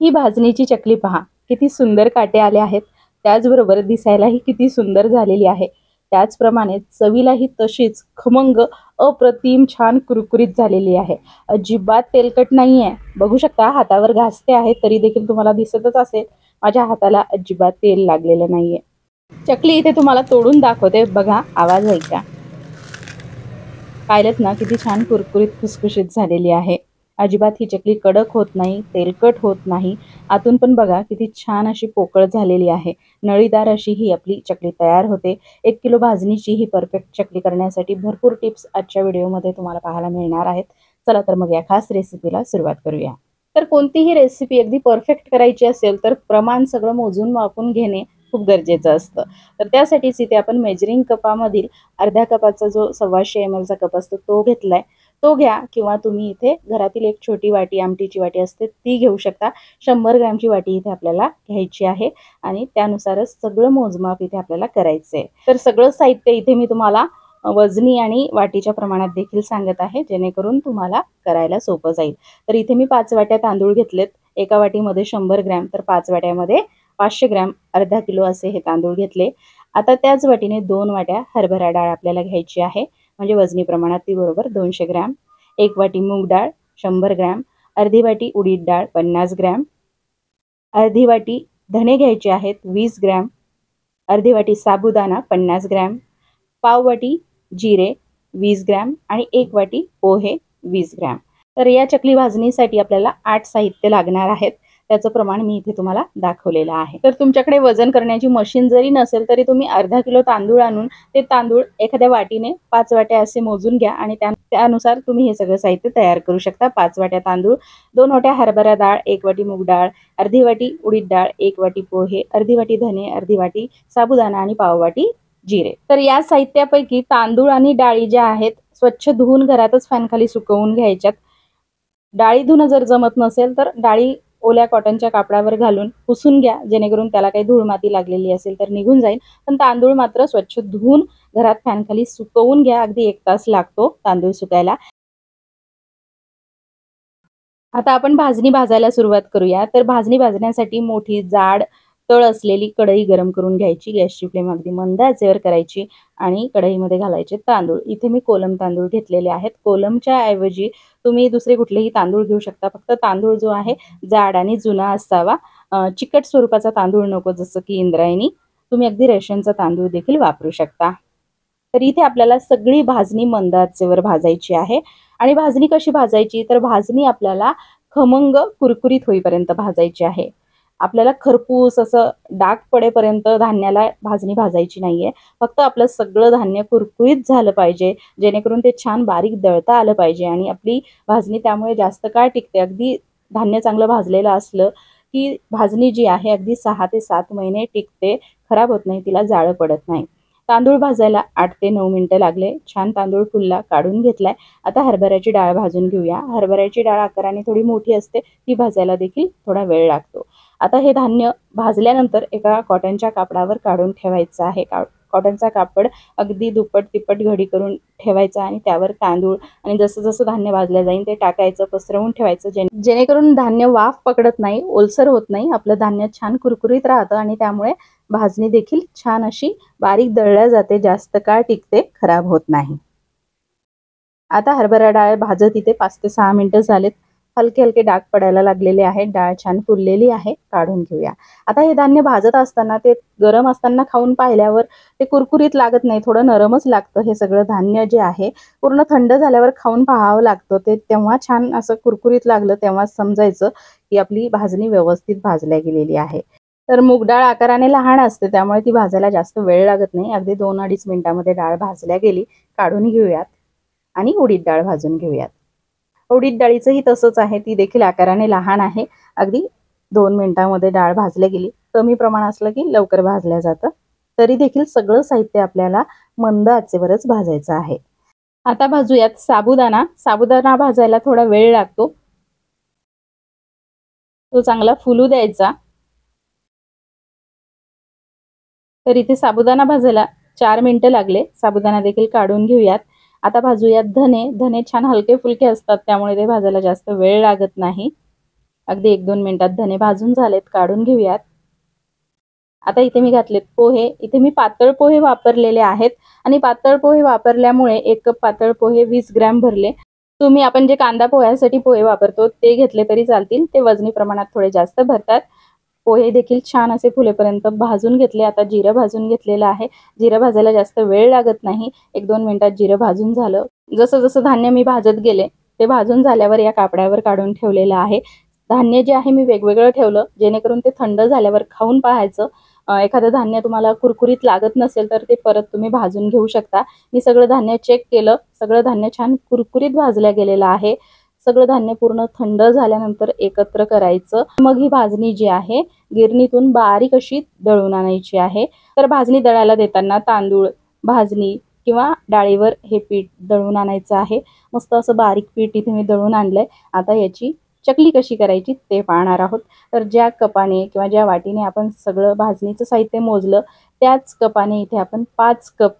ही भाजणीची चकली पहा, किती सुंदर काटे आले आहेत, त्याचबरोबर दिसायलाही किती सुंदर झालेली आहे। त्याचप्रमाणे चवीलाही तशीच खमंग अप्रतिम छान कुरकुरीत झालेली आहे। अजिबात तेलकट नाहीये। बघू शकता हातावर घासते आहे तरी देखील तुम्हाला दिसतच असेल माझ्या हाताला अजिबात तेल लागलेलं नाहीये। चकली इथे तुम्हाला तोडून दाखवते, बघा आवाज ऐका। पाहिलत ना किती छान कुरकुरीत खुसखुशीत झालेली आहे। अजिबात ही चकली कडक होत नाही, तेलकट होत नाही। आतून पण बघा किती छान अशी पोकळ झालेली आहे। नळीदार अशी ही आपली चकली तयार होते। 1 किलो भाजणीची ही परफेक्ट चकली करण्यासाठी भरपूर टिप्स आजच्या व्हिडिओमध्ये तुम्हाला पाहायला मिळणार आहेत। चला तर मग या खास रेसिपीला सुरुवात करूया। तर कोणतीही रेसिपी अगदी परफेक्ट करायची असेल तर प्रमाण सगळं मोजून मापून घेणे खूप गरजेचं असतं। तर त्यासाठीच इथे आपण मेजरिंग कपामधील अर्ध्या कपाचा जो 125 ml चा कप असतो तो घेतलाय, तो घ्या। किंवा तुम्ही इथे घरातील एक छोटी वाटी, आमटीची वाटी असते ती घेऊ शकता। 100 ग्रॅमची वाटी इथे आपल्याला घ्यायची आहे आणि त्यानुसारच सगळं मोजमाप इथे आपल्याला करायचंय। तर सगळं साहित्य इथे मी तुम्हाला वजनी आणि वाटीच्या प्रमाणात देखील सांगत आहे, जेणेकरून तुम्हाला करायला सोपं जाईल। तर इथे मी 5 वाट्या तांदूळ घेतलेत। एका वाटीमध्ये 100 ग्रॅम, तर 5 वाट्यामध्ये 500 ग्रॅम, अर्धा किलो असे हे तांदूळ घेतले। आता त्याच वाटीने 2 वाट्या हरभरा डाळ आपल्याला घ्यायची आहे, म्हणजे वजनी प्रमाणात ती बरोबर 200 ग्रॅम। 1 वाटी मूग डाळ 100 ग्रॅम, अर्धी वाटी उडीद डाळ 50 ग्रॅम, अर्धी वाटी धने घ्यायचे आहेत 20 ग्रॅम, अर्धी वाटी साबुदाणा 50 ग्रॅम, पाव वाटी जिरे 20 ग्रॅम आणि 1 वाटी पोहे 20 ग्रॅम। तर या चकली भाजणीसाठी आपल्याला 8 साहित्य लागणार आहेत। त्याचं प्रमाण मी इथे तुम्हाला दाखवलेलं आहे। तर तुमच्याकडे वजन करण्याची मशीन जरी नसेल तरी तुम्ही अर्धा किलो तांदूळ आणून ते तांदूळ एखाद्या वाटीने 5 वाट्या असे मोजून घ्या आणि त्यानुसार तुम्ही हे सगळं साहित्य तयार करू शकता। 5 वाट्या तांदूळ, 2 वाट्या हरभरा डाळ, 1 वाटी मूग डाळ, अर्धी वाटी उडीद डाळ, 1 वाटी पोहे, अर्धी वाटी धने, अर्धी वाटी साबुदाणा आणि पाव वाटी जिरे। तर या साहित्यापैकी तांदूळ आणि डाळी ज्या आहेत स्वच्छ धुवून घरातच फॅनखाली सुकवून घ्यायच्यात। डाळी धुणं जर जमत नसेल तर डाळी ओल्या कॉटनच्या कापडावर घालून पुसून घ्या, जेणेकरून त्याला काही धूळ माती लागलेली असेल तर निघून जाईल। पण तांदूळ मात्र स्वच्छ धुवून घरात फॅनखाली सुकवून घ्या, अगदी 1 तास लागतो तांदूळ सुकायला। आता आपण भाजणी भाजायला सुरुवात करूया। तर भाजणी भाजण्यासाठी मोठी जाड तळ असलेली कढई गरम करून घ्यायची। गॅसची फ्लेम अगदी मंद आचेवर करायची आणि कढईमध्ये घालायचे तांदूळ। इथे मी कोलम तांदूळ घेतलेले आहेत। कोलमच्या ऐवजी तुम्ही दुसरे कुठलेही तांदूळ घेऊ शकता, फक्त तांदूळ जो आहे जाड आणि जुना असावा। चिकट स्वरूपाचा तांदूळ नको, जसं की इंद्रायणी। तुम्ही अगदी रेशनचा तांदूळ देखील वापरू शकता। तर इथे आपल्याला सगळी भाजणी मंद आचेवर भाजायची आहे। आणि भाजणी कशी भाजायची, तर भाजणी आपल्याला खमंग कुरकुरीत होईपर्यंत भाजायची आहे। आपल्याला खरपूस असं डाग पडेपर्यंत धान्याला भाजणी भाजायची नाहीये। फक्त आपलं सगळं धान्य कुरकुरीत झालं पाहिजे, जेणेकरून ते छान बारीक दळता आलं पाहिजे आणि आपली भाजणी त्यामुळे जास्त काळ टिकते। अगदी धान्य चांगलं भाजलेलं असलं की भाजणी जी आहे अगदी 6 ते 7 महिने टिकते, खराब होत नाही, तिला जाळं पडत नाही। तांदूळ भाजायला 8 ते 9 मिनिटं लागले। छान तांदूळ फुलला, काढून घेतलाय। आता हरभऱ्याची डाळ भाजून घेऊया। हरभऱ्याची डाळ आकाराने थोडी मोठी असते, ती भाजायला देखील थोडा वेळ लागतो। आता हे धान्य भाजल्यानंतर एका कॉटनच्या कापडावर काढून ठेवायचं आहे। कॉटनचा कापड अगदी दुप्पट तिप्पट घडी करून ठेवायचा आणि त्यावर तांदूळ आणि जसं जसं धान्य भाजलं जाईल ते टाकायचं, पसरवून ठेवायचं, जेणेकरून धान्य वाफ पकडत नाही, ओलसर होत नाही, आपलं धान्य छान कुरकुरीत राहतं आणि त्यामुळे भाजणी देखील छान अशी बारीक दळल्या जाते, जास्त काळ टिकते, खराब होत नाही। आता हरभरा डाळ भाजत इथे 5 ते 6 मिनिटं झालेत। हलके हलके डाग पडायला लागलेले आहेत, डाळ छान फुललेली आहे, काढून घेऊया। आता हे धान्य भाजत असताना ते गरम असताना खाऊन पाहिल्यावर ते कुरकुरीत लागत नाही, थोडं नरमच लागतं। हे सगळं धान्य जे आहे पूर्ण थंड झाल्यावर खाऊन पाहावं लागतं, ते तेव्हा छान असं कुरकुरीत लागलं तेव्हा समजायचं की आपली भाजणी व्यवस्थित भाजल्या गेलेली आहे। तर मूग डाळ आकाराने लहान असते, त्यामुळे ती भाजायला जास्त वेळ लागत नाही, अगदी 2-2.5 मिनिटांमध्ये डाळ भाजल्या गेली। काढून घेऊयात आणि उडीद डाळ भाजून घेऊयात। उडीद डाळीचंही तसंच आहे, ती देखील आकाराने लहान आहे, अगदी 2 मिनिटांमध्ये डाळ भाजल्या गेली। कमी प्रमाण असलं की लवकर भाजल्या जातं। तरी देखील सगळं साहित्य आपल्याला मंद आचेवरच भाजायचं आहे। आता भाजूयात साबुदाणा। साबुदाणा भाजायला थोडा वेळ लागतो, तो चांगला फुलू द्यायचा। तर इथे साबुदाणा भाजायला 4 मिनिटं लागले। साबुदाणा देखील काढून घेऊयात। आता भाजूयात धने। धने छान हलके फुलके असतात, त्यामुळे ते भाजायला जास्त वेळ लागत नाही। अगदी 1-2 मिनिटात धने भाजून झालेत, काढून घेऊयात. आता इथे मी घातलेत पोहे. इथे मी पातळ पोहे वापरलेले आहेत आणि पातळ पोहे वापरल्यामुळे 1 कप पातळ पोहे 20 ग्रॅम भरले. तुम्ही आपण जे कांदा पोह्यासाठी पोहे वापरतो ते घेतले तरी चालतील. ते वजनी प्रमाणात थोडे जास्त भरतात. पोहे देखील छान असे फुलेपर्यंत भाजून घेतले. आता जिरं भाजून घेतलेलं आहे. जिरं भाजायला जास्त वेळ लागत नाही. 1-2 मिनिटात जिरं भाजून झालं. जसं जसं धान्य मी भाजत गेले ते भाजून झाल्यावर या कापड्यावर काढून ठेवलेलं आहे. धान्य जे आहे मी वेगवेगळं ठेवलं जेणेकरून ते थंड झाल्यावर खाऊन पाहायचं. एखादं धान्य तुम्हाला कुरकुरीत लागत नसेल तर ते परत तुम्ही भाजून घेऊ शकता. मी सगळं धान्य चेक केलं. सगळं धान्य छान कुरकुरीत भाजल्या गेलेलं आहे. सगळं धान्य पूर्ण थंड झाल्यानंतर एकत्र करायचं. मग ही भाजणी जी आहे गिरणीतून बारीक अशी दळून आणायची आहे. तर भाजणी दळायला देताना तांदूळ, भाजणी किंवा डाळीवर हे पीठ दळून आणायचं आहे. मस्त असं बारीक पीठ इथे मी दळून आणलंय. आता याची चकली कशी करायची ते पाहणार आहोत. तर ज्या कपाने किंवा ज्या वाटीने आपण सगळं भाजणीचं साहित्य मोजलं त्याच कपाने इथे आपण 5 कप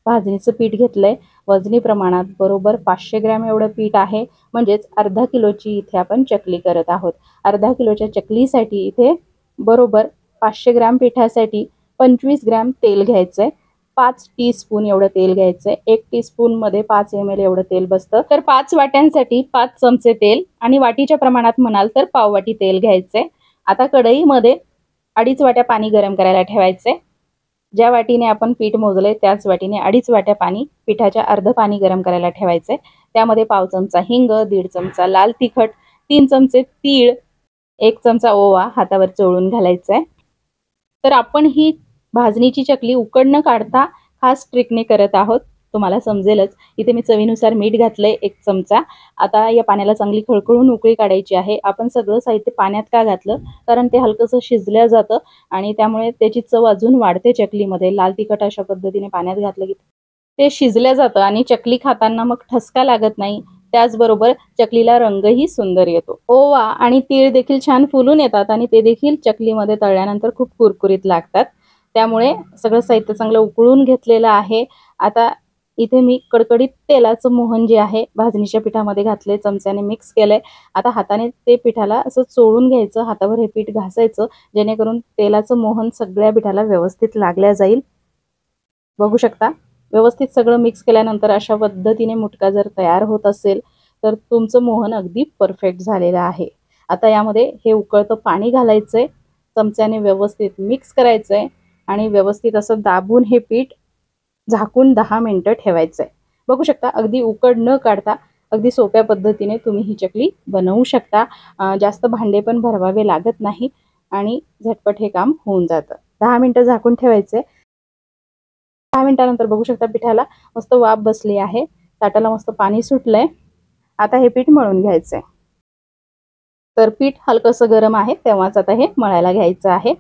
भाजणीचं पीठ घेतलंय. वजनी प्रमाणात बरोबर 500 ग्रॅम एवढं पीठ आहे. म्हणजेच अर्धा किलोची इथे आपण चकली करत आहोत. अर्धा किलोच्या चकलीसाठी इथे बरोबर 500 ग्रॅम पिठासाठी 25 ग्रॅम तेल घ्यायचंय. 5 टीस्पून एवढं तेल घ्यायचंय. 1 टीस्पून मध्ये 5 ml एवढं तेल बसतं. तर 5 वाट्यांसाठी 5 चमचे तेल आणि वाटीच्या प्रमाणात म्हणाल तर पाव वाटी तेल घ्यायचंय. आता कढईमध्ये 2.5 वाट्या पाणी गरम करायला ठेवायचंय. ज्या वाटीने आपण पीठ मोजलंय त्याच वाटीने 2.5 वाट्या पाणी पिठाच्या अर्ध पाणी गरम करायला ठेवायचंय. त्यामध्ये पाव चमचा हिंग, 1.5 चमचा लाल तिखट, 3 चमचे तीळ, 1 चमचा ओवा हातावर चोळून घालायचंय. तर आपण ही भाजणीची चकली उकड न काढता खास ट्रिकने करत आहोत. तुम्हाला समजेलच. इथे मी चवीनुसार मीठ घातलंय 1 चमचा. आता या पाण्याला चांगली खळखळून उकळी काढायची आहे. आपण सगळं साहित्य पाण्यात का घातलं कारण ते हलकंसं शिजलं जातं आणि त्यामुळे त्याची चव अजून वाढते चकलीमध्ये. लाल तिखट अशा पद्धतीने पाण्यात घातलं की ते शिजलं जातं आणि चकली खाताना मग ठसका लागत नाही. त्याचबरोबर चकलीला रंगही सुंदर येतो. ओवा आणि तीळ देखील छान फुलून येतात आणि ते देखील चकलीमध्ये तळल्यानंतर खूप कुरकुरीत लागतात. त्यामुळे सगळं साहित्य चांगलं उकळून घेतलेलं आहे. आता इथे मी कडकडीत तेलाचं मोहन जे आहे भाजणीच्या पिठामध्ये घातले. चमच्याने मिक्स केलंय. आता हाताने ते पिठाला असं चोळून घ्यायचं. हातावर हे पीठ घासायचं जेणेकरून तेलाचं मोहन सगळ्या पिठाला व्यवस्थित लागल्या जाईल. बघू शकता. व्यवस्थित सगळं मिक्स केल्यानंतर अशा पद्धतीने मुटका जर तयार होत असेल तर तुमचं मोहन अगदी परफेक्ट झालेलं आहे. आता यामध्ये हे उकळतं पाणी घालायचंय. चमच्याने व्यवस्थित मिक्स करायचंय आणि व्यवस्थित असं दाबून हे पीठ झाकून 10 मिनिटं ठेवायचंय. बघू शकता अगदी उकड न काढता अगदी सोप्या पद्धतीने तुम्ही ही चकली बनवू शकता. जास्त भांडे पण भरवावे लागत नाही आणि झटपट हे काम होऊन जातं. 10 मिनिटं झाकून ठेवायचंय. 10 मिनिटानंतर बघू शकता पिठाला मस्त वाफ बसली आहे. ताटाला मस्त पाणी सुटलंय. आता हे पीठ मळून घ्यायचंय. तर पीठ हलकंसं गरम आहे तेव्हाच आता हे मळायला घ्यायचं आहे.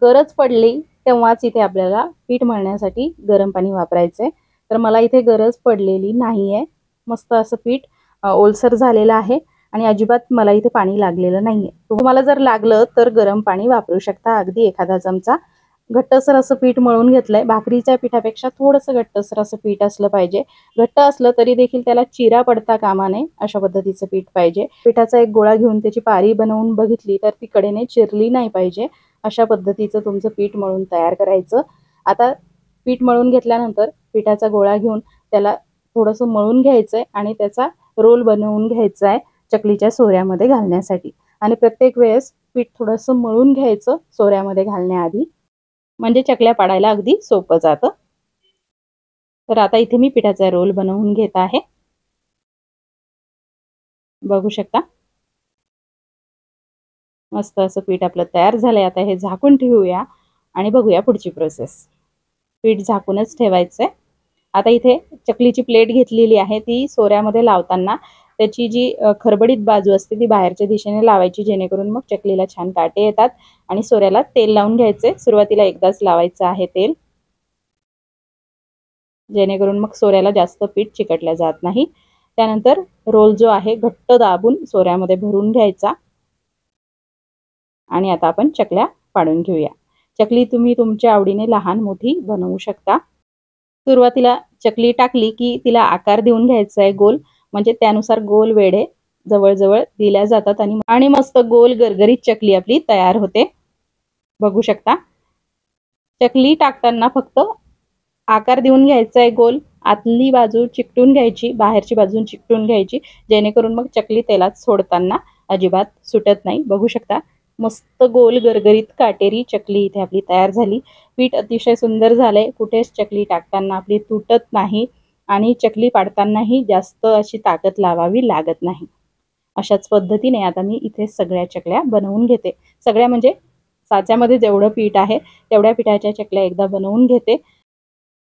गरज पडली तेव्हाच इथे आपल्याला पीठ मळण्यासाठी गरम पाणी वापरायचंय. तर मला इथे गरज पडलेली नाहीये. मस्त असं पीठ ओलसर झालेलं आहे आणि अजिबात मला इथे पाणी लागलेलं नाहीये. तुम्हाला जर लागलं तर गरम पाणी वापरू शकता. अगदी एखादा चमचा. घट्टसर असं पीठ मळून घेतलंय. भाकरीच्या पिठापेक्षा थोडंसं घट्टसर असं पीठ असलं पाहिजे. घट्ट असलं तरी देखील त्याला चिरा पडता कामा नये अशा पद्धतीचं पीठ पाहिजे. पिठाचा एक गोळा घेऊन त्याची पारी बनवून बघितली तर ती कडेने चिरली नाही पाहिजे. अशा पद्धतीचं तुमचं पीठ मळून तयार करायचं. आता पीठ मळून घेतल्यानंतर पिठाचा गोळा घेऊन त्याला थोडंसं मळून घ्यायचंय आणि त्याचा रोल बनवून घ्यायचा आहे चकलीच्या सोऱ्यामध्ये घालण्यासाठी. आणि प्रत्येक वेळेस पीठ थोडंसं मळून घ्यायचं सोऱ्यामध्ये घालण्याआधी. म्हणजे चकल्या पाडायला अगदी सोपं जातं. तर आता इथे मी पिठाचा रोल बनवून घेत आहे. बघू शकता. मस्त असं पीठ आपलं तयार झालंय. आता हे झाकून ठेवूया आणि बघूया पुढची प्रोसेस. पीठ झाकूनच ठेवायचंय. आता इथे चकलीची प्लेट घेतलेली आहे. ती सोऱ्यामध्ये लावताना त्याची जी खरबडीत बाजू असते ती बाहेरच्या दिशेने लावायची जेणेकरून मग चकलीला छान काटे येतात. आणि सोऱ्याला तेल लावून घ्यायचे. सुरुवातीला एकदाच लावायचं आहे तेल जेणेकरून मग सोऱ्याला जास्त पीठ चिकटल्या जात नाही. त्यानंतर रोल जो आहे घट्ट दाबून सोऱ्यामध्ये भरून घ्यायचा. आणि आता आपण चकल्या पाडून घेऊया. चकली तुम्ही तुमच्या आवडीने लहान मोठी बनवू शकता. सुरुवातीला चकली टाकली की तिला आकार देऊन घ्यायचा आहे गोल. म्हणजे त्यानुसार गोल वेढे जवळ दिल्या जातात आणि मस्त गोल गरगरीत चकली आपली तयार होते। बघू शकता, चकली टाकताना फक्त आकार देऊन घ्यायचा आहे गोल, आतली बाजू चिकटून घ्यायची, बाहेरची बाजू चिकटून घ्यायची, जेणेकरून मग चकली तेलात सोडताना अजिबात सुटत नाही। बघू शकता, मस्त गोल गरगरीत काटेरी चकली इथे आपली तयार झाली। पीठ अतिशय सुंदर झालंय, कुठेच चकली टाकताना आपली तुटत नाही आणि चकली पाडतानाही जास्त अशी ताकद लावावी लागत नाही। अशाच पद्धतीने आता मी इथे सगळ्या चकल्या बनवून घेते। सगळ्या म्हणजे साच्यामध्ये जेवढं पीठ आहे तेवढ्या पिठाच्या चकल्या एकदा बनवून घेते।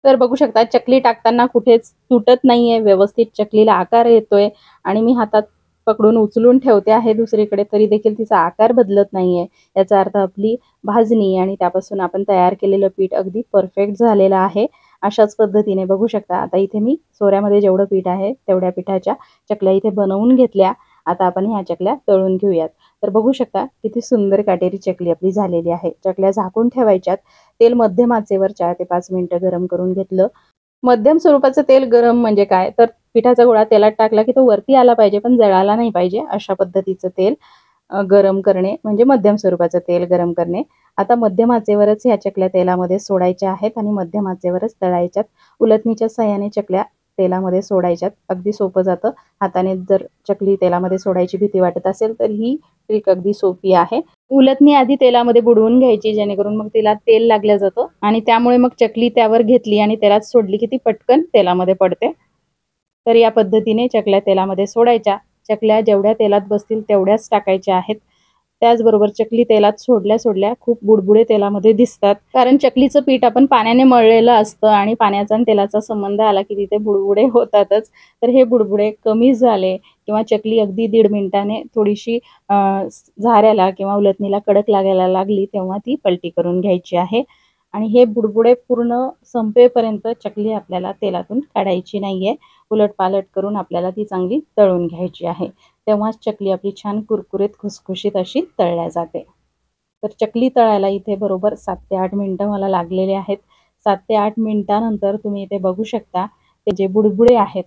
तर बघू शकता, चकली टाकताना कुठेच तुटत नाहीये, व्यवस्थित चकलीला आकार येतोय आणि मी हातात पकडून उचलून ठेवते आहे दुसरीकडे, तरी देखील तिचा आकार बदलत नाहीये। याचा अर्थ आपली भाजणी आणि त्यापासून आपण तयार केलेलं पीठ अगदी परफेक्ट झालेलं आहे। अशाच पद्धतीने बघू शकता, आता इथे मी सोऱ्यामध्ये जेवढं पीठ आहे तेवढ्या पिठाच्या चकल्या इथे बनवून घेतल्या। आता आपण ह्या चकल्या तळून घेऊयात। तर बघू शकता, किती सुंदर काटेरी चकली आपली झालेली आहे। चकल्या झाकून ठेवायच्यात, तेल मध्यम आचेवर 4 ते 5 मिनिटं गरम करून घेतलं। मध्यम स्वरूपाचं तेल गरम म्हणजे काय, तर पिठाचा गोळा तेलात टाकला की तो वरती आला पाहिजे पण जळाला नाही पाहिजे, अशा पद्धतीचं तेल गरम करणे म्हणजे मध्यम स्वरूपाचं तेल गरम करणे। आता मध्यम आचेवरच ह्या चकल्या तेलामध्ये सोडायच्या आहेत आणि मध्यम आचेवरच तळायच्यात। उलटणीच्या साहाय्याने चकल्या तेलामध्ये सोडायच्यात, अगदी सोपं जातं। हाताने जर चकली तेलामध्ये सोडायची भीती वाटत असेल तर ही ट्रिक अगदी सोपी आहे। उलटणी आधी तेलामध्ये बुडवून घ्यायची, जेणेकरून मग तिला तेल लागलं जातं आणि त्यामुळे मग चकली त्यावर घेतली आणि तेलात सोडली की ती पटकन तेलामध्ये पडते। तर या पद्धतीने चकल्या तेलामध्ये सोडायच्या। चकल्या जेवढ्या तेलात बसतील तेवढ्याच टाकायच्या आहेत। त्याचबरोबर चकली तेलात सोडल्या खूप बुडबुडे तेलामध्ये दिसतात, कारण चकलीचं पीठ आपण पाण्याने मळलेलं असतं आणि पाण्याचा आणि तेलाचा संबंध आला की तिथे बुडबुडे होतातच। तर हे बुडबुडे कमी झाले किंवा चकली अगदी 1.5 मिनिटाने थोडीशी झाऱ्याला किंवा उलटणीला कडक लागायला लागली तेव्हा ती पलटी करून घ्यायची आहे आणि हे बुडबुडे पूर्ण संपेपर्यंत चकली आपल्याला तेलातून काढायची नाहीये। उलटपालट करून आपल्याला ती चांगली तळून घ्यायची आहे, तेव्हाच चकली आपली छान कुरकुरीत खुसखुशीत अशी तळल्या जाते। तर चकली तळायला इथे बरोबर 7 ते 8 मिनिटं मला लागलेले आहेत। 7 ते 8 मिनिटानंतर तुम्ही इथे बघू शकता, ते जे बुडबुडे आहेत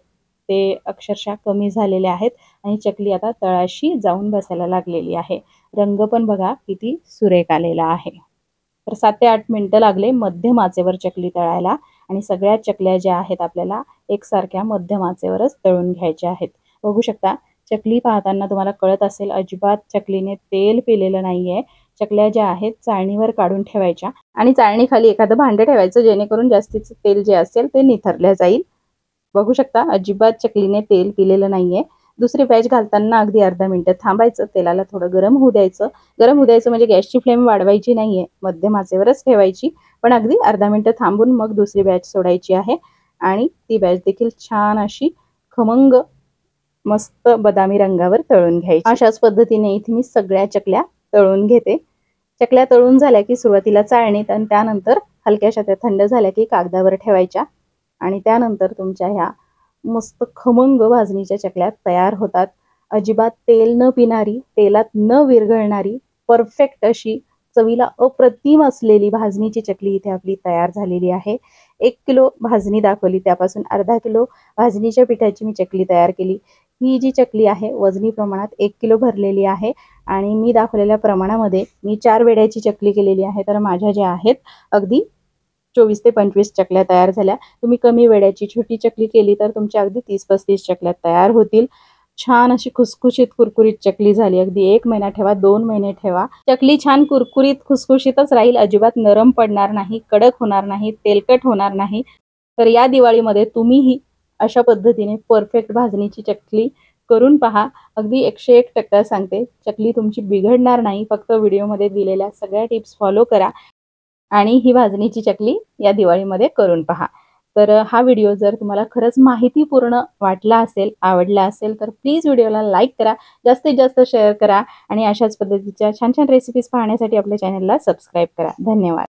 ते अक्षरशः कमी झालेले आहेत आणि चकली आता तळाशी जाऊन बसायला लागलेली आहे। रंग पण बघा किती सुरेख आलेला आहे। तर 7 ते 8 मिनिटं लागले मध्यम आचेवर चकली तळायला आणि सगळ्या चकल्या ज्या आहेत आपल्याला एकसारख्या मध्यम आचेवरच तळून घ्यायच्या आहेत। बघू शकता, चकली पाहताना तुम्हाला कळत असेल अजिबात चकलीने तेल पिलेलं नाहीये। चकल्या ज्या आहेत चाळणीवर काढून ठेवायच्या आणि चाळणीखाली एखादं भांडं ठेवायचं, जेणेकरून जास्तीचं तेल जे असेल ते निथरलं जाईल। बघू शकता, अजिबात चकलीने तेल पिलेलं नाहीये। दुसरी बॅच घालताना अगदी अर्धा मिनिट थांबायचं, तेलाला थोडं गरम होऊ द्यायचं। गरम होऊ द्यायचं म्हणजे गॅसची फ्लेम वाढवायची नाहीये, मध्यम आचेवरच ठेवायची, पण अगदी अर्धा मिनिट थांबून मग दुसरी बॅच सोडायची आहे आणि ती बॅच देखील छान अशी खमंग मस्त बदामी रंगावर तळून घ्यायची। अशाच पद्धतीने इथे मी सगळ्या चकल्या तळून घेते। चकल्या तळून झाल्या की सुरुवातीला चाळणीत आणि त्यानंतर हलक्याशा त्या थंड झाल्या की कागदावर ठेवायच्या आणि त्यानंतर तुमच्या ह्या मस्त खमंग भाजणीच्या चकल्या तयार होतात। अजिबात तेल न पिणारी, तेलात न विरघळणारी, परफेक्ट अशी चवीला अप्रतिम असलेली भाजणीची चकली इथे आपली तयार झालेली आहे। 1 किलो भाजणी दाखवली, त्यापासून अर्धा किलो भाजणीच्या पिठाची मी चकली तयार केली। ही जी चकली आहे वजनी प्रमाणात 1 किलो भरलेली आहे आणि मी दाखवलेल्या प्रमाणामध्ये मी 4 वेड्याची चकली केलेली आहे। तर माझ्या ज्या आहेत अगदी 24 ते 25 चकल्या तयार झाल्या। तुम्ही कमी वेड्याची छोटी चकली केली तर तुमच्या अगदी 30-35 चकल्या तयार होतील। छान अशी खुसखुशीत कुरकुरीत चकली झाली। अगदी 1 महिना ठेवा, 2 महिने ठेवा, चकली छान कुरकुरीत खुसखुशीतच राहील, अजिबात नरम पडणार नाही, कडक होणार नाही, तेलकट होणार नाही। तर या दिवाळीमध्ये तुम्हीही अशा पद्धतीने परफेक्ट भाजणीची चकली करून पहा। अगदी 101% सांगते, चकली तुमची बिघडणार नाही। फक्त व्हिडिओमध्ये दिलेल्या सगळ्या टिप्स फॉलो करा आणि ही भाजणीची चकली या दिवाळीमध्ये करून पहा। तर हा व्हिडिओ जर तुम्हाला खरंच माहितीपूर्ण वाटला असेल, आवडला असेल तर प्लीज व्हिडिओला लाईक करा, जास्तीत जास्त शेअर करा आणि अशाच पद्धतीच्या छान छान रेसिपीज पाहण्यासाठी आपल्या चॅनलला सबस्क्राईब करा। धन्यवाद।